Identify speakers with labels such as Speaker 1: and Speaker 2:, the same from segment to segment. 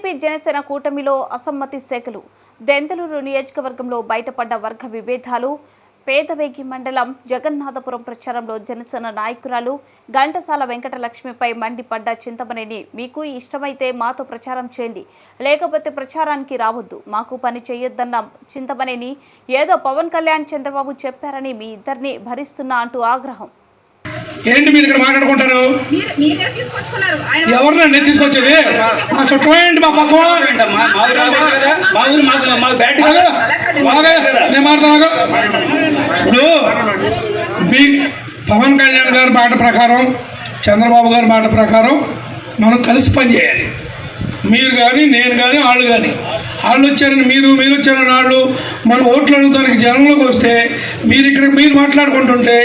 Speaker 1: TDP Janasena కూటమిలో అసమ్మతి శాఖలు. దెంతలూరు నియోజకవర్గంలో బయటపడ్డ వర్గ విభేదాలు. పేదవేగి మండలం జగన్నాథపురం ప్రచారంలో జనసేన నాయకురాలు ఘంటసాల వెంకటలక్ష్మిపై మండిపడ్డ చింతమనేని, మీకు ఇష్టమైతే మాతో ప్రచారం చేయండి, లేకపోతే ప్రచారానికి రావద్దు, మాకు పని చేయొద్దన్న చింతమనేని, ఏదో పవన్ కళ్యాణ్ చంద్రబాబు చెప్పారని మీ ఇద్దరిని భరిస్తున్నా అంటూ ఆగ్రహం.
Speaker 2: ఏంటి మీరు ఇక్కడ మాట్లాడుకుంటారు? ఎవరినండి తీసుకొచ్చేది? మా చుట్టూ ఏంటి? మా పక్క నేను మాట్లాడు. ఇప్పుడు మీ పవన్ కళ్యాణ్ గారి మాట ప్రకారం, చంద్రబాబు గారి మాట ప్రకారం మనం కలిసి పనిచేయాలి. మీరు కానీ, నేను కానీ, వాళ్ళు కానీ. వాళ్ళు వచ్చారని మీరు వచ్చారని వాళ్ళు, మనం ఓట్లు అడుగుతానికి జనంలోకి వస్తే మీరు మాట్లాడుకుంటుంటే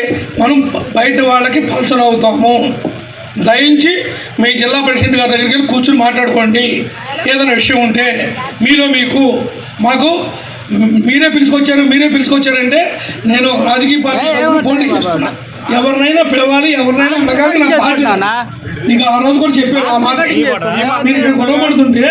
Speaker 2: మనం బయట వాళ్ళకి పల్సన్ అవుతాము. దయించి మీ జిల్లా పరిషత్ గారి దగ్గరికి వెళ్ళి కూర్చుని మాట్లాడుకోండి. ఏదైనా విషయం ఉంటే మీకు మాకు మీరే పిలుచుకొచ్చారంటే నేను రాజకీయ పార్టీ పోటీ చేస్తున్నా. ఎవరినైనా పిలవాలి, ఎవరినైనా పిలగాలి. నీకు ఆ రోజు కూడా చెప్పారు ఆ మాట. మీరు ఇక్కడ గొడవ పడుతుంటే